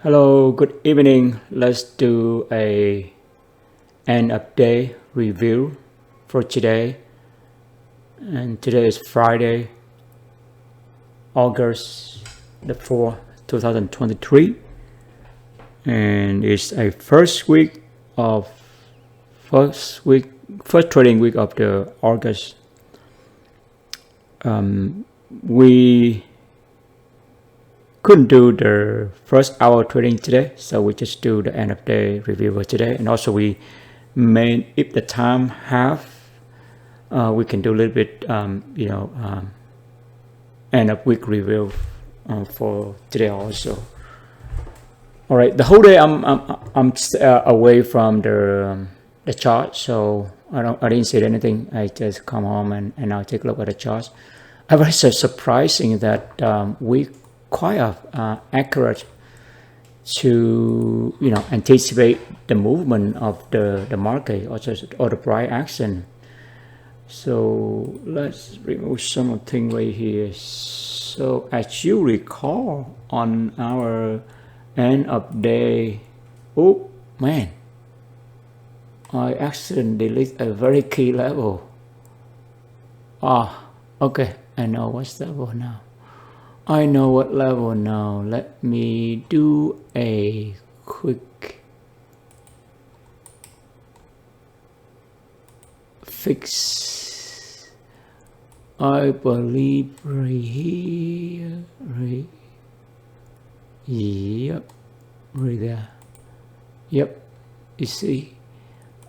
Hello, good evening. Let's do a end of day review for today. And today is Friday, August the 4th, 2023. And it's a first trading week of the August. We couldn't do the first hour trading today, so we just do the end of day review for today. And also we made, if the time have, we can do a little bit end of week review for today also. All right, the whole day I'm away from the chart, so I didn't see anything. I just come home and I'll take a look at the charts. I was surprising that we quite accurate to anticipate the movement of the market or the price action. So let's remove something right here. So as you recall on our end of day, oh man, I accidentally deleted a very key level. Okay, I know what's level now. I know what level now. Let me do a quick fix. I believe right here, right? Yep, right there. Yep, you see,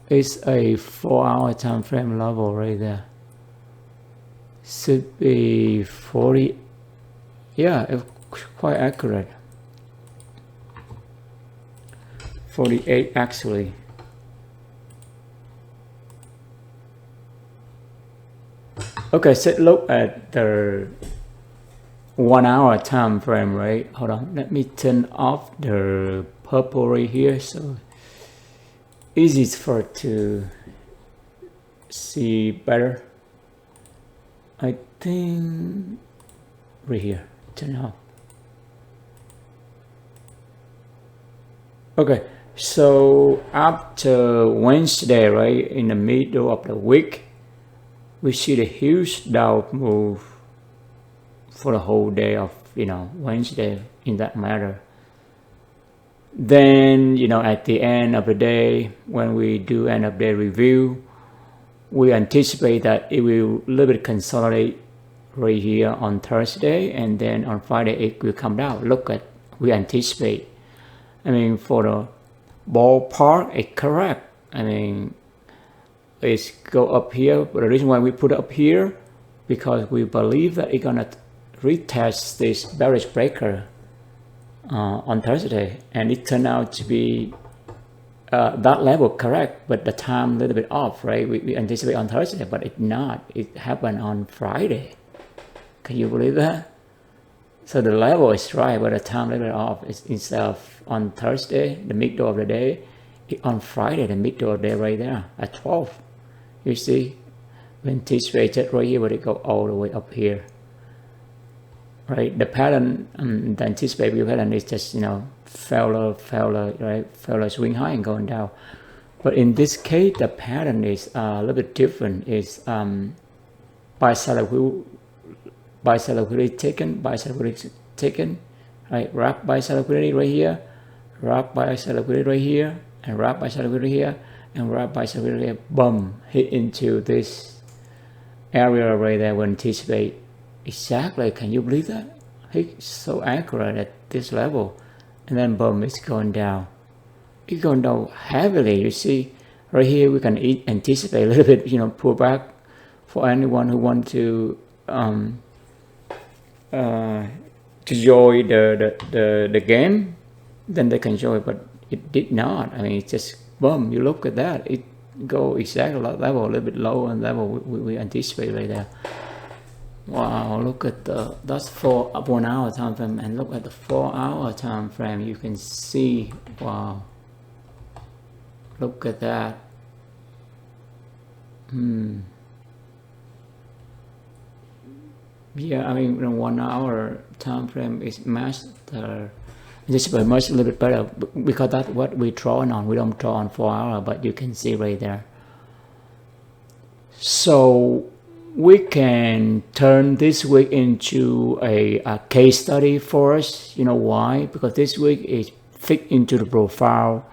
it's a 4-hour time frame level right there. Should be 40. Yeah, it's quite accurate. 48 actually. Okay, so look at the 1-hour time frame, right? Hold on, let me turn off the purple right here so easy for it to see better. I think right here. Turn off. Okay, so after Wednesday, right, in the middle of the week, we see the huge Dow move for the whole day of Wednesday in that matter. Then at the end of the day, when we do end of day review, we anticipate that it will a little bit consolidate right here on Thursday, and then on Friday it will come down. Look at, we anticipate. I mean, for the ballpark, it's correct. I mean, it's go up here, but the reason why we put it up here, because we believe that it's gonna retest this bearish breaker on Thursday, and it turned out to be that level correct, but the time a little bit off, right? We anticipate on Thursday, but it's not. It happened on Friday. Can you believe that? So the level is right, but the time a little bit off. It's instead of on Thursday, the middle of the day, on Friday, the middle of the day right there at 12. You see, we anticipated right here, but it go all the way up here. Right, the pattern, the anticipated pattern is just failure, right? Failure, swing high and going down. But in this case, the pattern is a little bit different. It's buy sell liquidity taken, right? Wrap buy sell liquidity right here, wrap buy sell liquidity right here, and wrap buy sell liquidity here, and wrap buy sell liquidity here. Boom, hit into this area right there. We anticipate. Exactly, can you believe that? It's so accurate at this level. And then boom, it's going down. It's going down heavily. You see, right here we can anticipate a little bit, pull back for anyone who want to join the game, then they can join, but it did not. I mean, it just boom, you look at that, it go exactly that level, a little bit lower on level we anticipate right there. Wow, look at that's for 1 hour time frame, and look at the 4-hour time frame. You can see, wow, look at that. Yeah, I mean, in 1 hour time frame is master This is much a little bit better because that's what we draw on. We don't draw on 4 hour, but you can see right there. So we can turn this week into a case study for us. You know why? Because this week is fit into the profile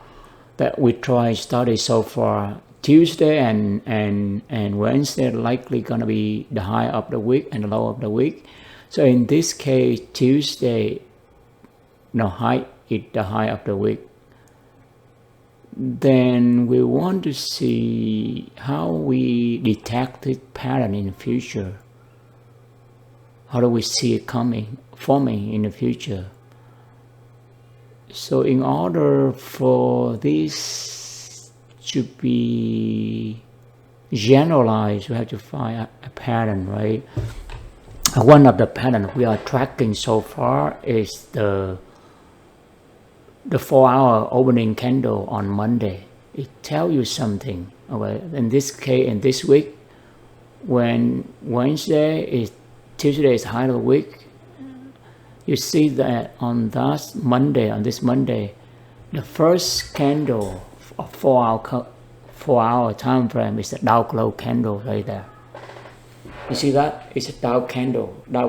that we try to study so far. Tuesday and Wednesday are likely going to be the high of the week and the low of the week. So in this case, Tuesday, high is the high of the week. Then we want to see how we detect this pattern in the future. How do we see it forming in the future? So in order for this to be generalized, we have to find a pattern, right? One of the patterns we are tracking so far is the 4 hour opening candle on Monday. It tells you something. Okay? In this case, in this week, when Tuesday is high of the week, you see that on this Monday, the first candle of 4 hour time frame is a Dow close candle right there. You see that? It's a Dow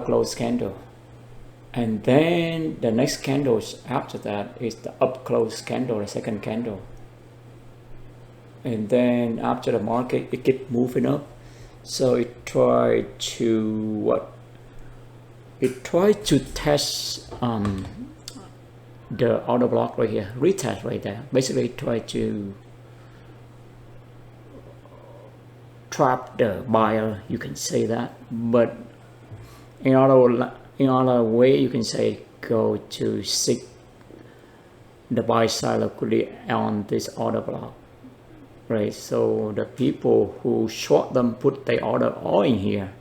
close candle. And then the next candles after that is the up close candle, the second candle. And then after the market, it kept moving up. So it tried to test the order block right here, retest right there. Basically try to trap the buyer, you can say that. But in other way, you can say go to seek the buy side liquidity on this order block, right? So the people who short them put their order all in here.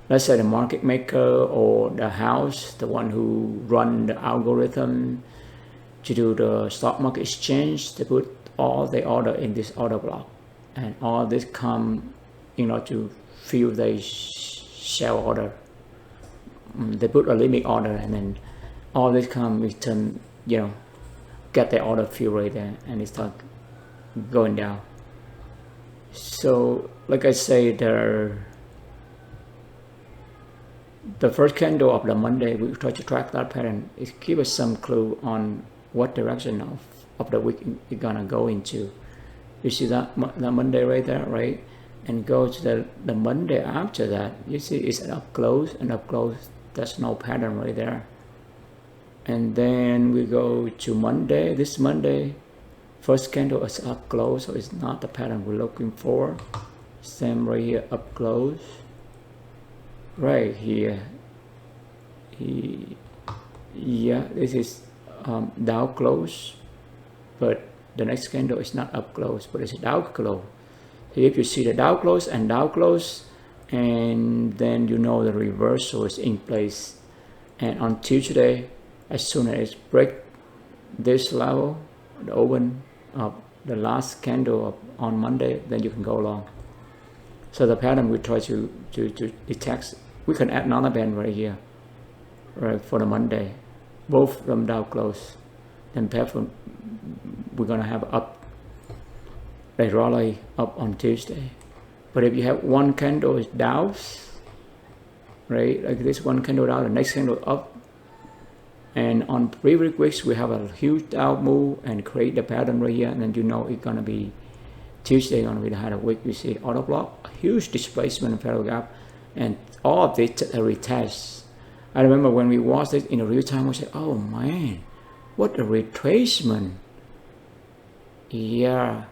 Let's say the market maker or the house, the one who run the algorithm to do the stock market exchange, they put all their order in this order block, and all this come to fill their sell order. They put a limit order, and then all this come return, get the order filled right there, and it start going down. So like I say, the first candle of the Monday, we try to track that pattern. It gives us some clue on what direction of the week it's gonna go into. You see that Monday right there, right? And go to the Monday after that, you see it's an up close, and up close, there's no pattern right there. And then we go to Monday. This Monday, first candle is up close, so it's not the pattern we're looking for. Same right here, up close. Right here. Yeah, this is Dow close, but the next candle is not up close, but it's a Dow close. So if you see the Dow close and Dow close, and then the reversal is in place. And on Tuesday, as soon as it break this level, the open of the last candle on Monday, then you can go long. So the pattern we try to detect. We can add another band right here, right, for the Monday, both from Dow close. Then perhaps we're gonna have a rally up on Tuesday. But if you have one candle is Dows, right, like this one candle down, the next candle up, and on previous weeks we have a huge Dow move and create the pattern right here, and then it's gonna be Tuesday, gonna be the high of the week. You see order block, a huge displacement in parallel gap, and all of it a retest. I remember when we watched it in a real time, we said, "Oh man, what a retracement!" Yeah,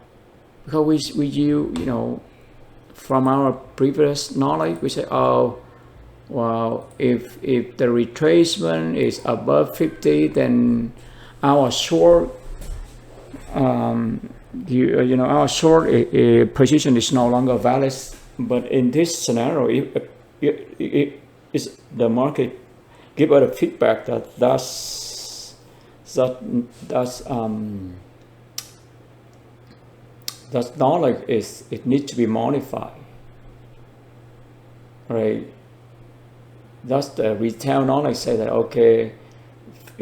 because we from our previous knowledge, we say, "Oh, well, if the retracement is above 50, then our short, our short position is no longer valid." But in this scenario, it is the market give us a feedback that knowledge it needs to be modified, right? Thus the retail knowledge say that, okay,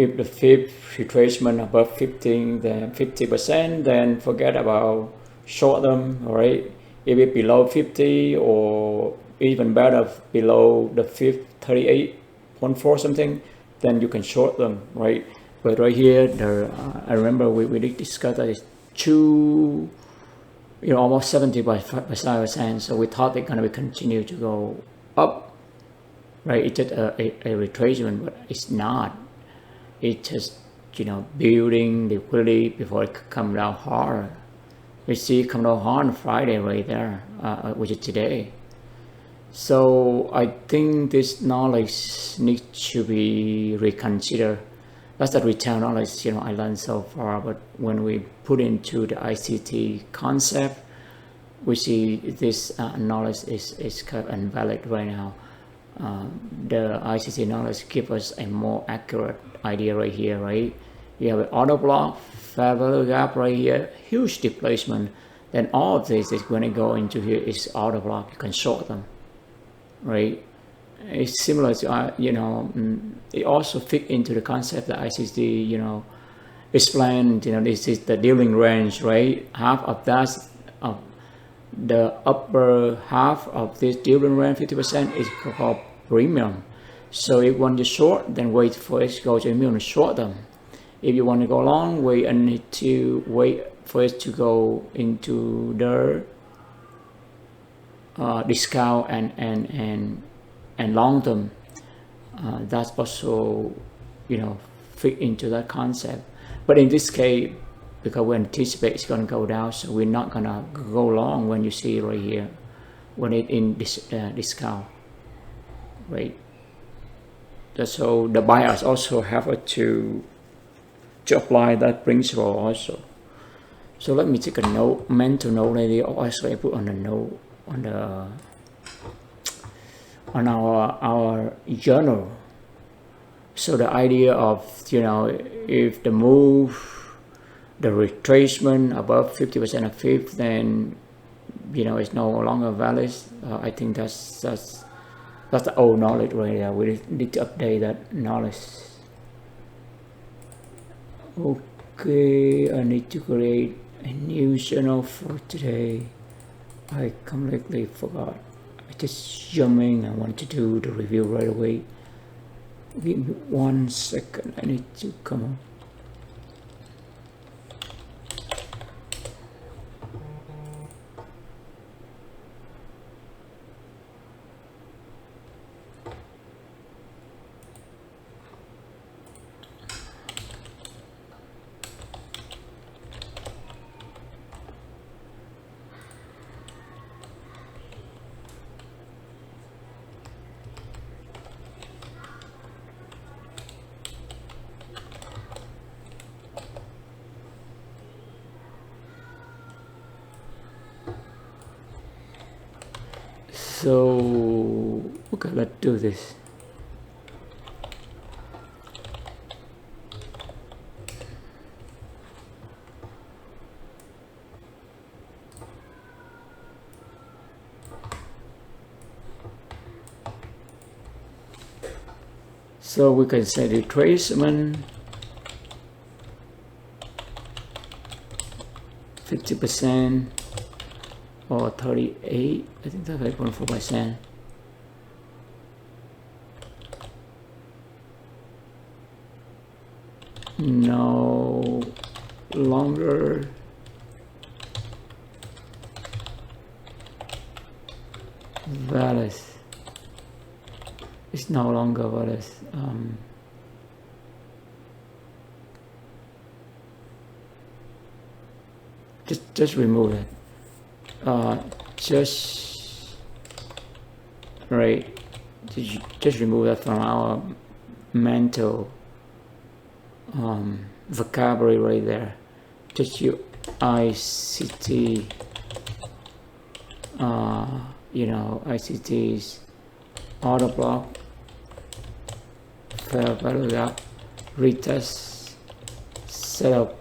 if the fifth retracement above 15, then 50%, then forget about short them, all right? If it's below 50 or even better below the fifth 38.4 something, then you can short them, right? But right here, I remember we did discuss that it's two, almost 70%. So we thought they're going to continue to go up, right? It's just a retracement, but it's not. It's just, building liquidity before it come down hard. We see it come down hard on Friday right there, which is today. So I think this knowledge needs to be reconsidered. That's the retail knowledge, I learned so far. But when we put into the ICT concept, we see this knowledge is kind of invalid right now. The ICT knowledge gives us a more accurate idea right here, right? You have an auto block, fair value gap right here, huge displacement. Then all of this is going to go into here is auto block. You can short them, right? It's similar to, it also fit into the concept that ICT, explained, this is the dealing range, right? Half of that, the upper half of this dealing range, 50%, is called premium. So if you want to short, then wait for it to go to premium and short them. If you want to go long, wait and need to wait for it to go into the discount and long term. That's also, fit into that concept. But in this case, because we anticipate it's going to go down, so we're not going to go long when you see right here, when it's in this discount, right? So the buyers also have to apply that principle also. So let me take a note, mental note here, or also I put on the note on our journal. So the idea of, if the move, the retracement above 50% of fifth, then it's no longer valid. I think that's the old knowledge right there. We need to update that knowledge. Okay, I need to create a new journal for today. I completely forgot. I just jumped in. I want to do the review right away. Give me 1 second. I need to come on. So, okay, let's do this. So we can say retracement 50% or 38, I think that's 8.4%. No longer valid. It's no longer valid. Just remove it. Just remove that from our mental vocabulary right there. Just use ICT. ICT's auto block, fair value gap, retest, setup,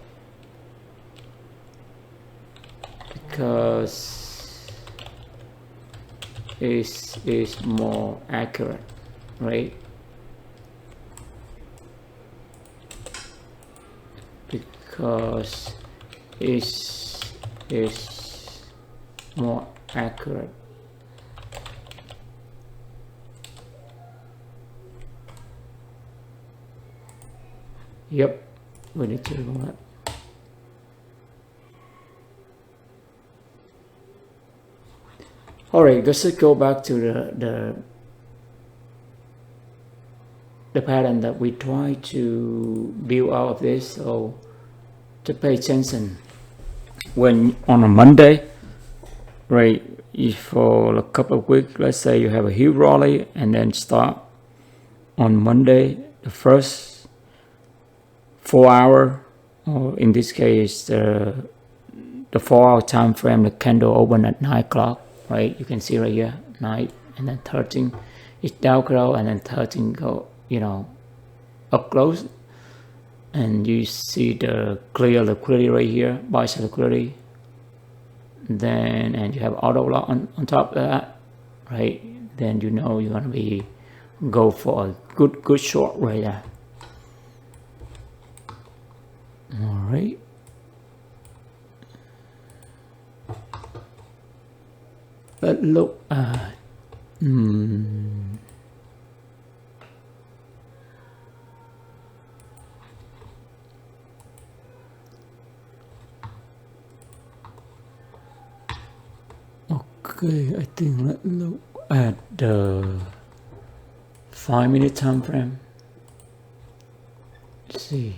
because is more accurate, right? because it's more accurate. Yep, we need to do that. All right, let's just go back to the pattern that we try to build out of this. So to pay attention when on a Monday, right? If for a couple of weeks, let's say you have a huge rally and then start on Monday, the first 4 hour, or in this case the 4 hour time frame, the candle open at 9 o'clock, right? You can see right here 9 and then 13 it's down close, and then 13 go, you know, up close, and you see the clear liquidity right here, buy side liquidity. Then and you have auto lock on top of that, right? Then you know you're gonna be go for a good short right there. All right. Let's look at okay, I think let's look at the 5-minute time frame. Let's see.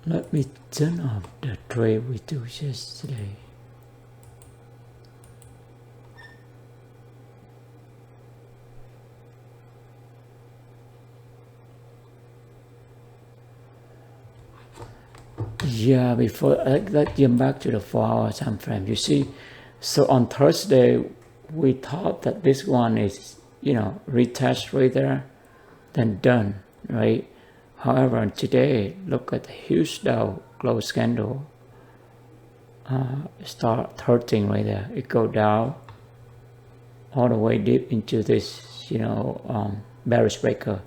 Let me turn off the trade we do yesterday. Yeah, before let's jump back to the 4-hour time frame. You see, so on Thursday we thought that this one is, you know, retest right there, then done, right? However, today look at the huge Dow close candle. Start 13 right there. It go down all the way deep into this, you know, bearish breaker.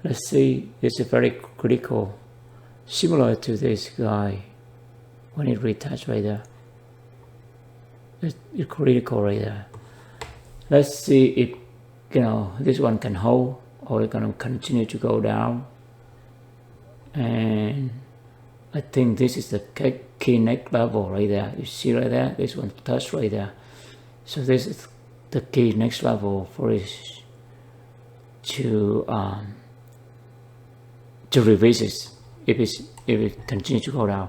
Let's see. It's a very critical. Similar to this guy when it retouched right there. It's critical right there. Let's see if, you know, this one can hold or it's gonna continue to go down. And I think this is the key next level right there. You see right there, this one touched right there. So this is the key next level for it to revisit if it continues to go down.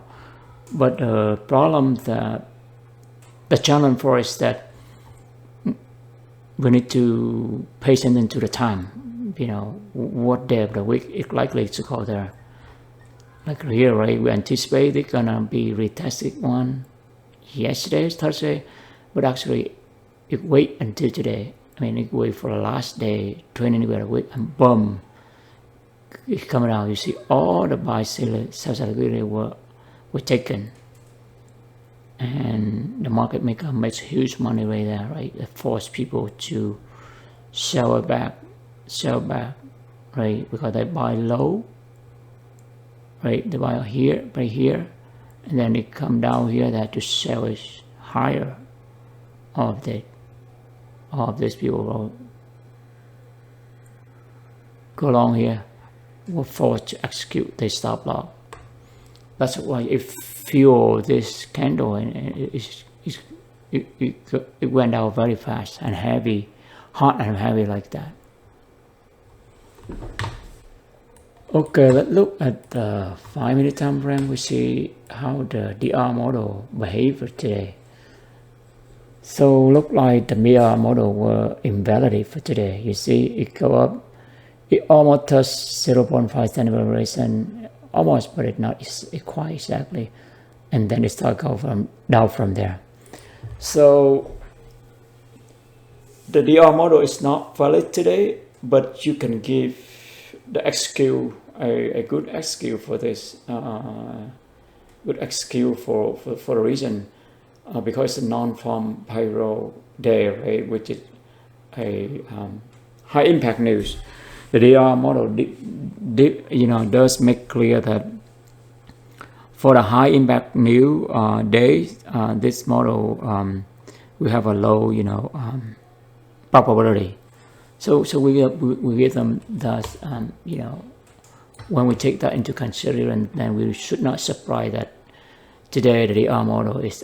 But the problem, the challenge for us is that we need to pay attention to the time, you know, what day of the week it's likely to go there. Like here, right, we anticipate it's gonna be retested one yesterday, Thursday, but actually it wait until today. I mean, it wait for the last day, 20 anywhere week, and boom, it's coming out. You see all the buy sell side liquidity were taken, and the market maker makes huge money right there, right? It force people to sell back, right? Because they buy low, right? They buy here, right here, and then it come down here. They have to sell it higher. Of these people will go along here, will force to execute the stop loss. That's why it fueled this candle, and it went out very fast and heavy, hot and heavy like that. Okay, let's look at the 5-minute time frame. We see how the DR model behaved today. So look like the DR model were invalid for today. You see it go up, it almost touched 0.5 standard variation, almost, but it not quite exactly, and then it start go down from there. So the DR model is not valid today, but you can give the XQ a good XQ for this, good XQ for a reason. Because it's a non-farm payroll day, right, which is a high impact news. The DR model, you know, does make clear that For the high impact new days, this model we have a low, probability. So we give them that, when we take that into consideration, then we should not surprise that today the DR model is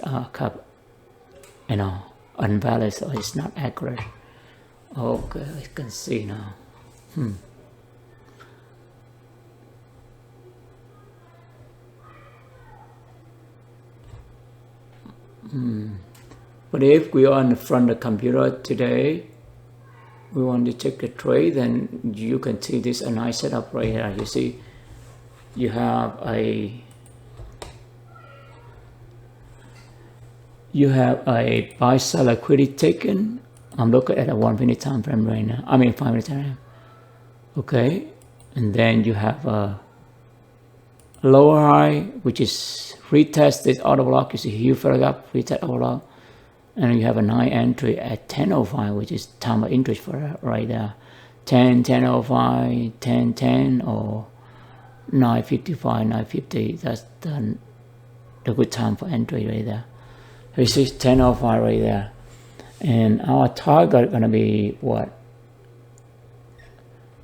unvalid, so it's not accurate. Okay, I can see now. But if we are in front of the computer today, we want to check the trade, then you can see this a nice setup right here. You see, you have a buy sell liquidity taken. I'm looking at a 1 minute time frame right now. 5 minute time frame. Okay, and then you have a lower high, which is retest this auto block. You see here, further up, retest auto block. And you have a 9 entry at 10.05, which is time of interest for right there. 10.05, 10.10, or 9.55, 9.50. That's the good time for entry right there. You see 10.05 right there. And our target gonna be what?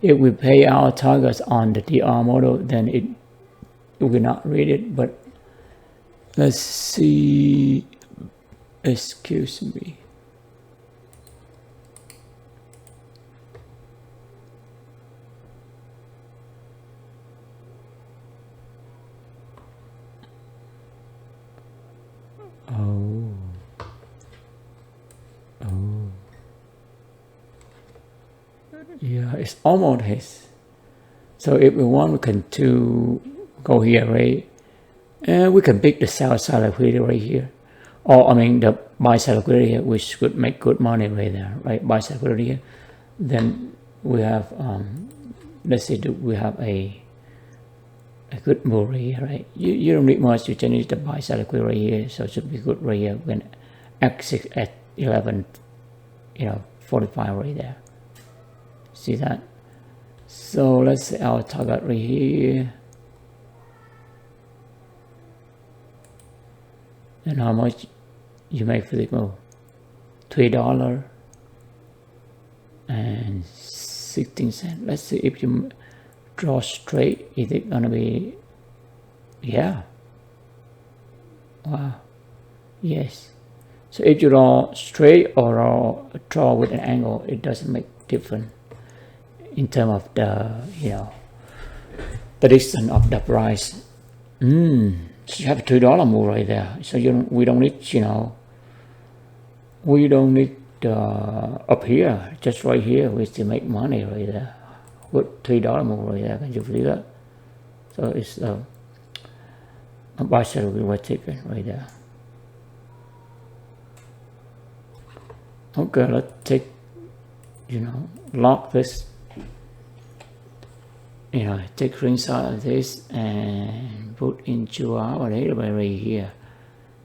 If we pay our targets on the DR model, then it will not read it. But let's see. Excuse me. Oh. Yeah, it's almost his. So if we want, we can go here, right? And we can pick the sell side liquidity right here. Or the buy side liquidity here, which could make good money right there, right? Buy side liquidity here. Then we have, let's say we have a good move right here, right? You don't need much. You just need the buy side liquidity right here, so it should be good right here. When exit at 11, 45 right there. See that? So let's say our target right here. And how much you make for the move? $3 and 16 cents. Let's see if you draw straight, is it gonna be? Yeah. Wow. Yes. So if you draw straight or draw with an angle, it doesn't make difference in terms of the the distance of the price. So you have a $2 move right there. So we don't need up here, just right here we still make money right there. With $3 move right there, can you believe that? So it's a buy sell we were taking right there. Okay, let's take lock this, take screenshot of this and put into our database right here.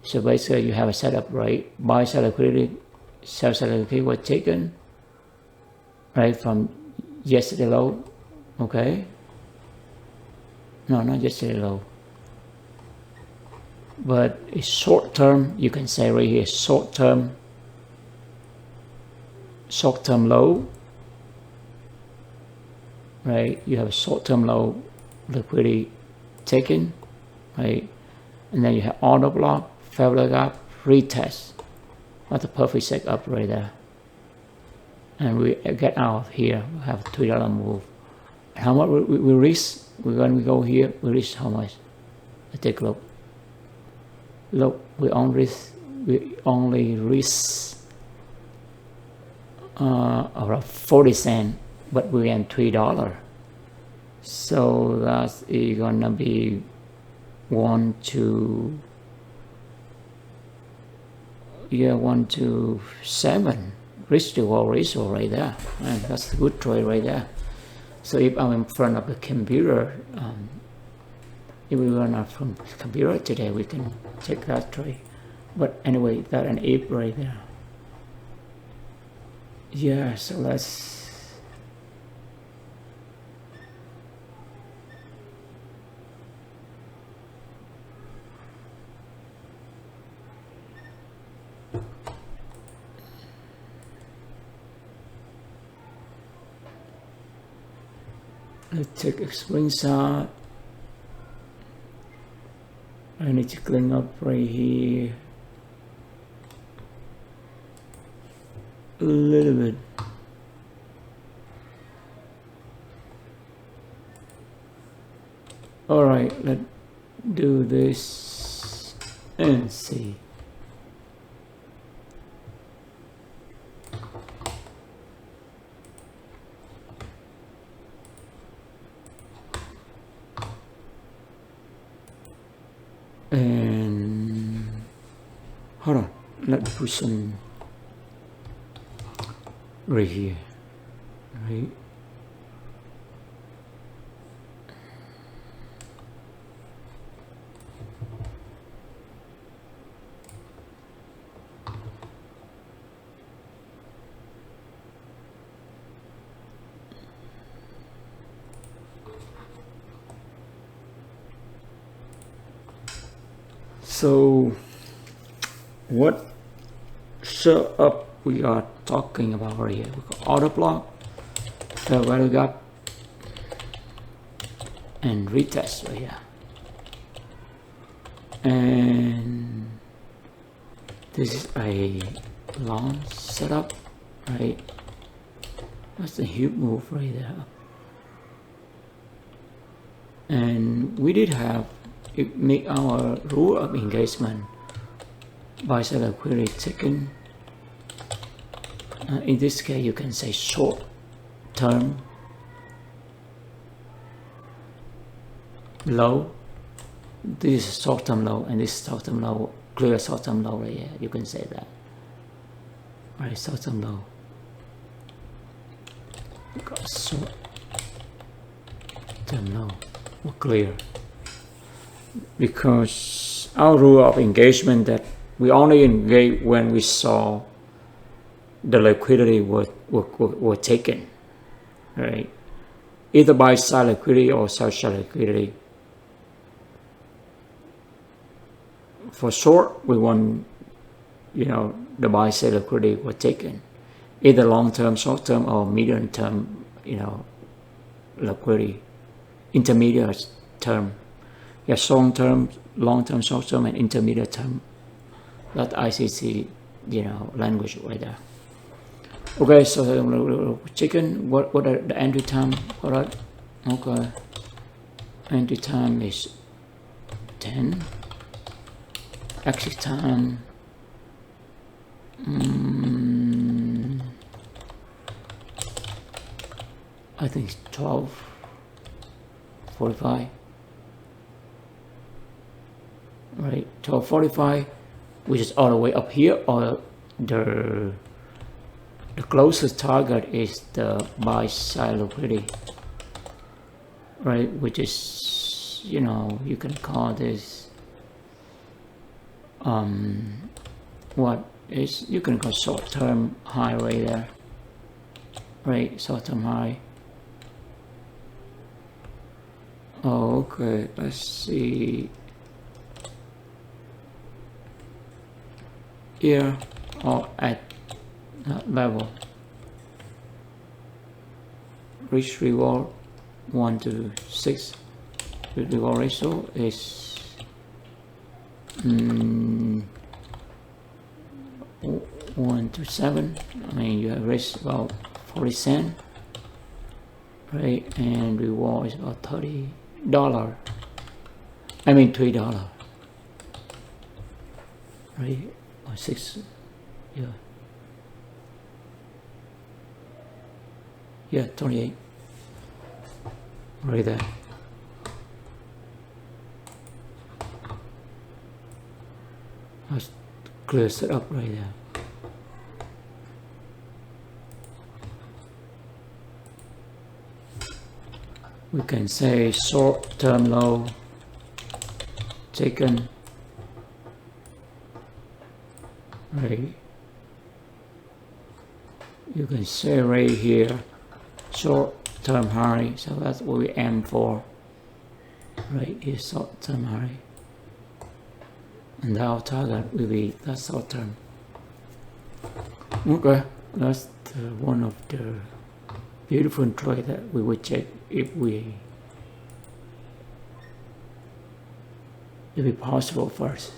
So basically you have a setup, right? Buy sell liquidity, sell sell liquidity was taken right from yesterday low. Okay, no, not yesterday low, but it's short term. You can say right here short term low, right? You have a short-term low liquidity taken, right? And then you have auto block, fair gap, retest. That's a perfect setup right there. And we get out of here. We have a $3 move. How much we risk? We're going to go here. We risk how much? Let's take a look. Look, we only risk around 40 cents, but we earn $3. So that's gonna be 1 to 7 risk to reward ratio right there. And that's a good trade right there. So if I'm in front of the computer, if we run out from the computer today, we can check that trade. But anyway, that's an if right there. Yeah, so let's Let's take a screenshot. I need to clean up right here a little bit. All right, let's do this and see. And hold on, let's put some right here, right? So what setup we are talking about right here? We got auto block, fair value gap, and retest right here. And this is a long setup, right? That's a huge move right there. And we did have it make our rule of engagement by seller query taken. In this case, you can say short term low. This is short term low, and this is short term low, clear short term low right here. You can say that. Right, short term low. Short term low or clear. Because our rule of engagement that we only engage when we saw the liquidity were taken, right? Either buy side liquidity or sell side liquidity. For short, we want, the buy side liquidity were taken, either long term, short term, or medium term, liquidity, intermediate term. Yeah, short term, long term, short term, and intermediate term. That ICC, language right there. Okay, so chicken. What are the entry time? All right. Okay. Entry time is 10. Exit time. I think it's 12:45. Right, 12:45, which is all the way up here, or the closest target is the buy side liquidity, right? Which is, you can call this you can call short term high right there, right? Short term high. Oh, okay, let's see. Here or at that level. Risk reward 1:6. Risk reward ratio is 1:7. I mean, you have risk about 40 cents, right? And reward is about $30. I mean $3, right? Or 6, yeah, 28, right there. That's clear setup right there. We can say short term low taken, right? You can say right here short term high, so that's what we aim for, right? Here short term high, and our target will be that short term. Okay, that's one of the Beautiful trade that we would check if it possible first.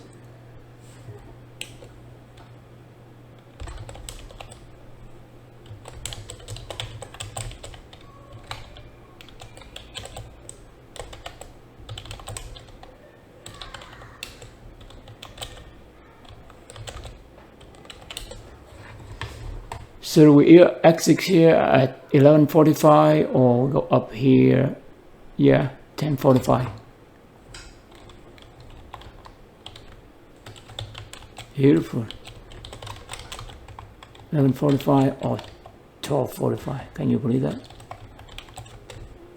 So we exit here at 11:45 or go up here, yeah, 10:45. Beautiful. 11:45 or 12:45. Can you believe that?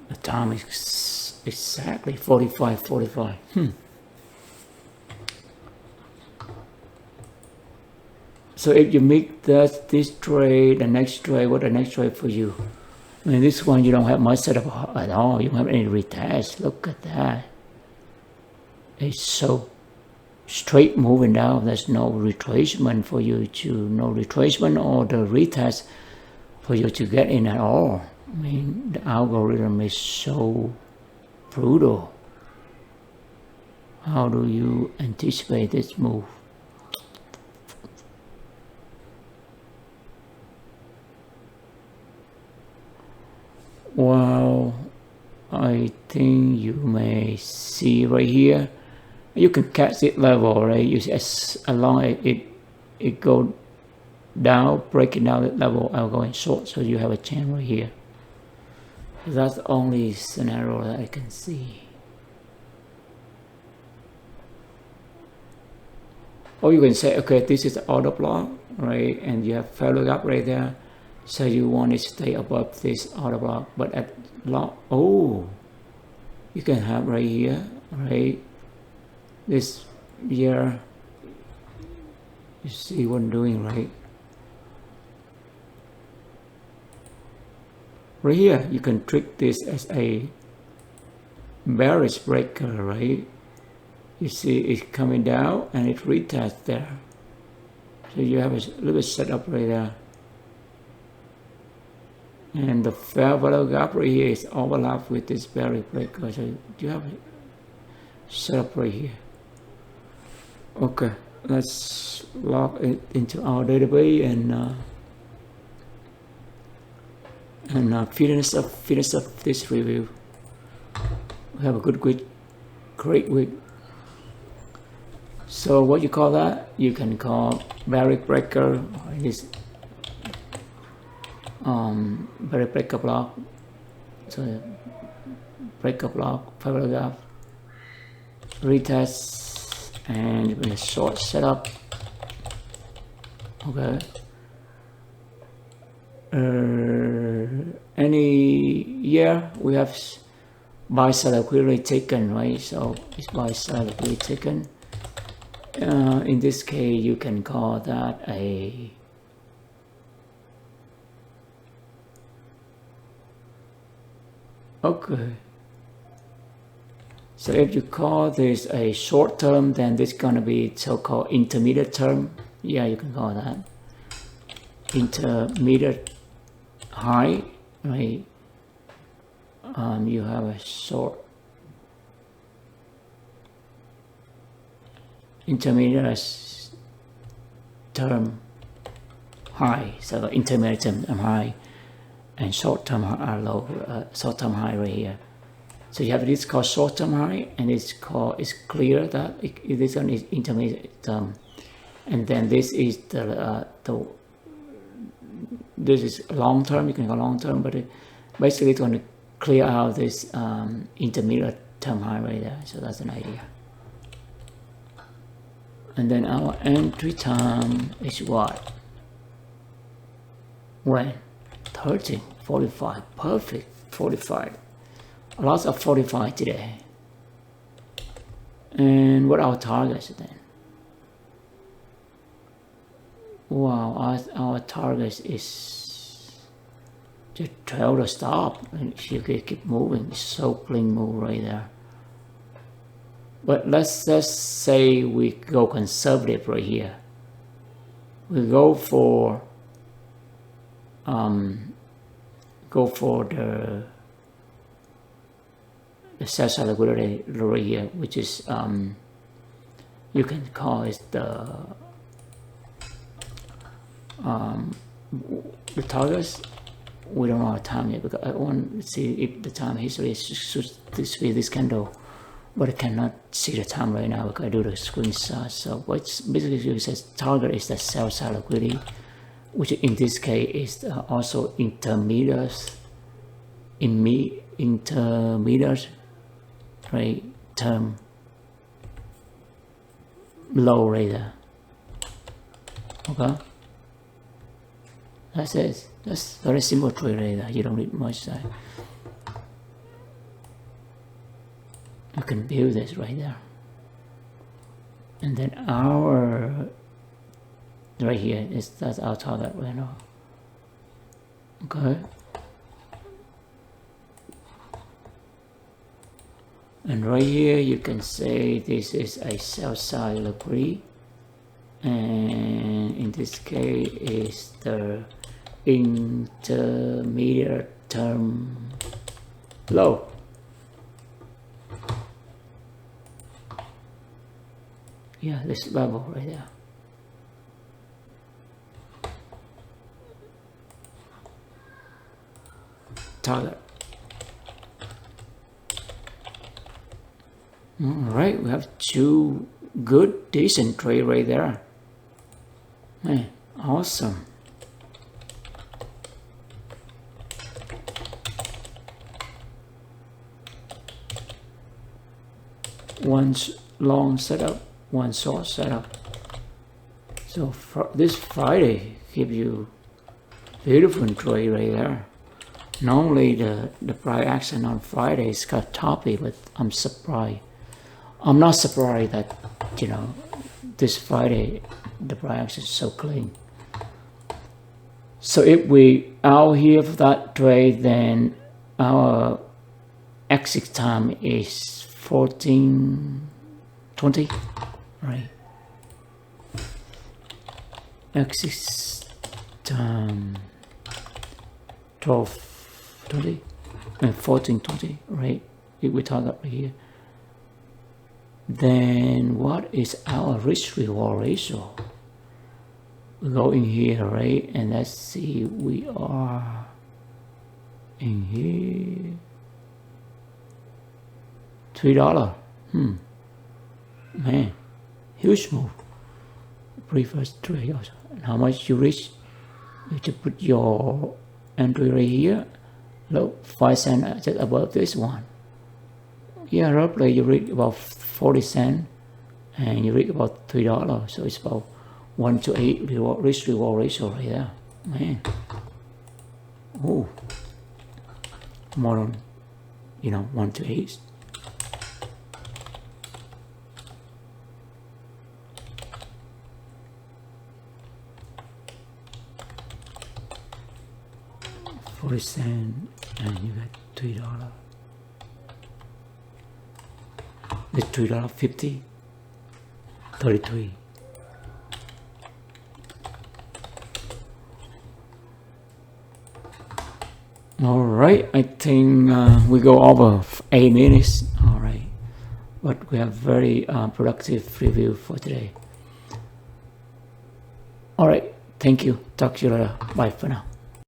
The time is exactly 45:45. So if you make this trade, the next trade, what the next trade for you? I mean, this one you don't have much setup at all. You don't have any retest. Look at that. It's so straight moving down. There's no retracement for you to, no retracement or the retest for you to get in at all. I mean, the algorithm is so brutal. How do you anticipate this move? Well, I think you may see right here, you can catch it level, right? You see, as long as it go down, breaking down that level, I'll go in short, so you have a chance right here. That's the only scenario that I can see. Or you can say, okay, this is the order block, right? And you have failure gap right there. So you want to stay above this order block, but at block, oh, you can have right here, right? This here, you see what I'm doing, right? Right here, you can treat this as a bearish breaker, right? You see it's coming down and it retests there. So you have a little bit set up right there. And the fair value gap right here is overlapped with this bearish breaker. So you have it set up right here. Okay, let's log it into our database and finish up this review. We have a good week, great week. So what you call that? You can call bearish breaker, or this bearish breaker block. So breaker block, fair value gap, retest, and with a short setup. Okay. We have buy sell clearly taken, right? So it's buy sell clearly taken. In this case, you can call that a okay. So if you call this a short term, then this is gonna be so-called intermediate term. Yeah, you can call that intermediate high, right? You have a short intermediate term high, so intermediate term high and short term low, short term high right here. So you have this called short term high, and it's clear that this one is intermediate term, and then this is this is long term. You can go long term, but basically it's going to clear out this intermediate term high right there. So that's an idea. And then our entry time is what? When? 13:45. Perfect. 45. Lots of 45 today. And what are our targets then? Wow, our target is just trail the stop, and you can keep moving. It's so clean move right there. But let's just say we go conservative right here. We go for go for the sell side liquidity right here, which is you can call it the targets. We don't know our time yet because I want to see if the time history is this candle, but I cannot see the time right now because I do the screenshot. So what's basically says target is the sell side liquidity, which in this case is also intermediate, right, term low right there. Okay, that's it. That's very simple trade right there. You don't need much time. You can build this right there, and then our right here is that's our target right now. Okay, and right here you can say this is a sell side liquidity, and in this case is the intermediate term low. Yeah, this level right there. Target. All right, we have two good, decent trade right there. Man, awesome. One long setup, one short setup. So for this Friday give you beautiful trade right there. Normally the price action on Friday is got toppy, but I'm surprised. I'm not surprised that, you know, this Friday the price action is so clean. So if we out here for that trade, then our exit time is 14:20, right? Exit time 12:20 and 14:20, right? If we target right here, then what is our risk reward ratio? We go in here, right? And let's see, we are in here. $3. Man, huge move. Previous trade also. And how much you reach? You to put your entry right here. Look, 5 cents just above this one. Yeah, roughly you reach about 40 cents, and you reach about $3. So it's about 1-to-8 risk reward ratio right there. Man, oh, more than 1-to-8. $0.40 and you get $3. It's $3.50, 33. All right, I think we go over 8 minutes. All right, but we have very productive review for today. All right, thank you. Talk to you later. Bye for now.